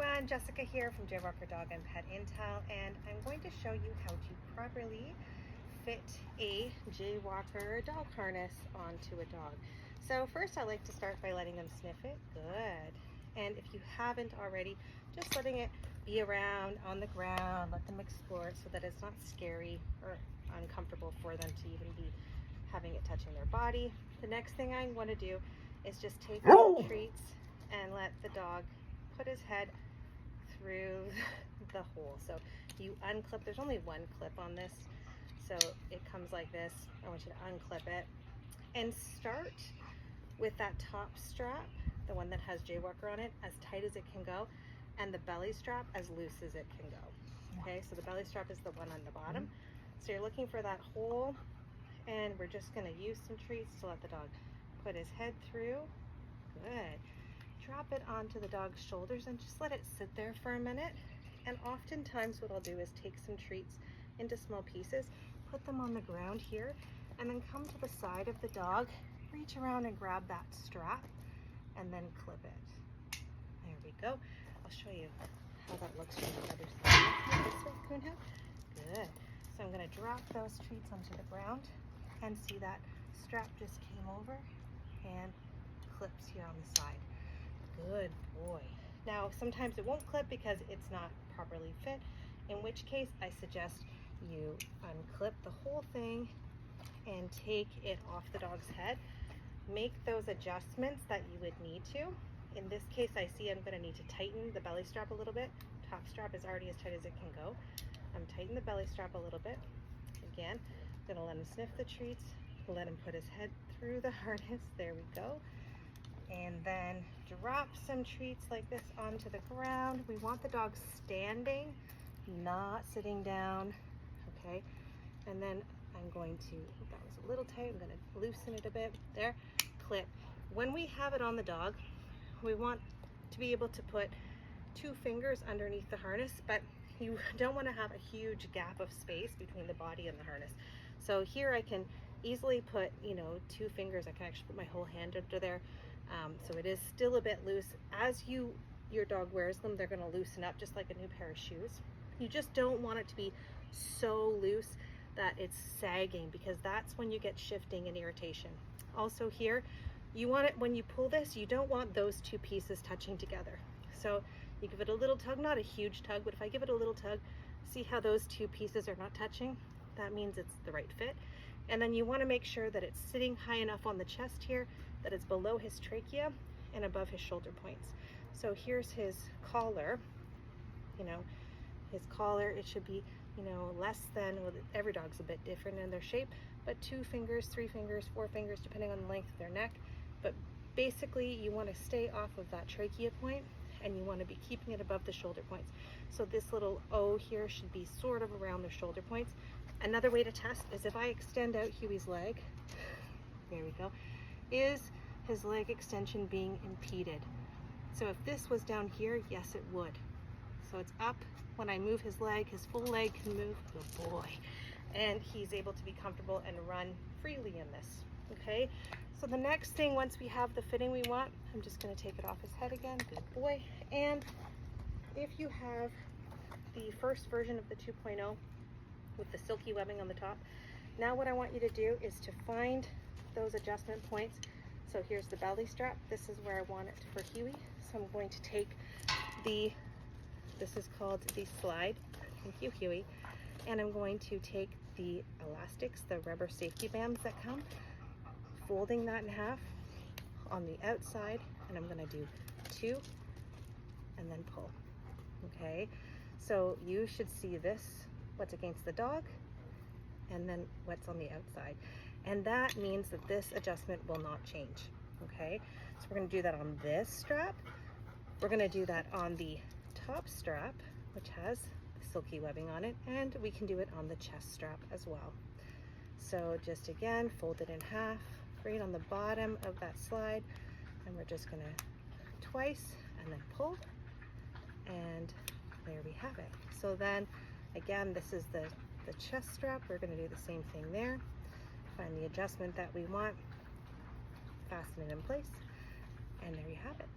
everyone, Jessica here from JWalker Dog and Pet Intel, and I'm going to show you how to properly fit a JWalker dog harness onto a dog. So first I like to start by letting them sniff it. Good. And if you haven't already, just letting it be around on the ground, let them explore it so that it's not scary or uncomfortable for them to even be having it touching their body. The next thing I want to do is just take the treats and let the dog put his head through the hole. So you unclip, there's only one clip on this, so it comes like this. I want you to unclip it and start with that top strap, the one that has JWalker on it, as tight as it can go, and the belly strap as loose as it can go. Okay, so the belly strap is the one on the bottom. So you're looking for that hole, and we're just going to use some treats to let the dog put his head through. Good. Drop it onto the dog's shoulders and just let it sit there for a minute. And oftentimes what I'll do is take some treats into small pieces, put them on the ground here, and then come to the side of the dog, reach around and grab that strap, and then clip it. There we go. I'll show you how that looks from the other side. This way, Kunha. Good. So I'm going to drop those treats onto the ground and see that strap just came over and clips here on the side. Good boy. Now sometimes it won't clip because it's not properly fit, in which case I suggest you unclip the whole thing and take it off the dog's head. Make those adjustments that you would need to. In this case I see I'm going to need to tighten the belly strap a little bit. Top strap is already as tight as it can go. I'm tightening the belly strap a little bit. Again, I'm going to let him sniff the treats, let him put his head through the harness. There we go. And then drop some treats like this onto the ground. We want the dog standing, not sitting down, okay? And then I'm going to, that was a little tight, I'm going to loosen it a bit. There, clip. When we have it on the dog, we want to be able to put 2 fingers underneath the harness, but you don't want to have a huge gap of space between the body and the harness. So here I can easily put, 2 fingers. I can actually put my whole hand under there. So it is still a bit loose. As your dog wears them, they're going to loosen up just like a new pair of shoes. You just don't want it to be so loose that it's sagging, because that's when you get shifting and irritation. Also here, you want it, when you pull this, you don't want those 2 pieces touching together. So you give it a little tug, not a huge tug, but if I give it a little tug, see how those 2 pieces are not touching? That means it's the right fit. And then you want to make sure that it's sitting high enough on the chest here that it's below his trachea and above his shoulder points. So here's his collar. His collar, it should be, less than, well, every dog's a bit different in their shape, but 2 fingers, 3 fingers, 4 fingers, depending on the length of their neck. But basically you want to stay off of that trachea point, and you want to be keeping it above the shoulder points. So this little O here should be sort of around their shoulder points. Another way to test is if I extend out Huey's leg, there we go, is his leg extension being impeded? So if this was down here, yes it would. So it's up. When I move his leg, his full leg can move. Good boy. And he's able to be comfortable and run freely in this. Okay, so the next thing, once we have the fitting we want, I'm just going to take it off his head again. Good boy. And if you have the first version of the 2.0 with the silky webbing on the top, now what I want you to do is to find those adjustment points. So here's the belly strap. This is where I want it for Huey. So I'm going to take this is called the slide. Thank you, Huey. And I'm going to take the elastics, the rubber safety bands that come, folding that in half on the outside, and I'm going to do 2 and then pull. Okay, so you should see this, what's against the dog, and then what's on the outside, and that means that this adjustment will not change. Okay, so we're going to do that on this strap. We're going to do that on the top strap, which has the silky webbing on it, and we can do it on the chest strap as well. So just again, fold it in half right on the bottom of that slide, and we're just going to twice and then pull, and there we have it. So then again, this is the chest strap. We're going to do the same thing there. Find the adjustment that we want, fasten it in place, and there you have it.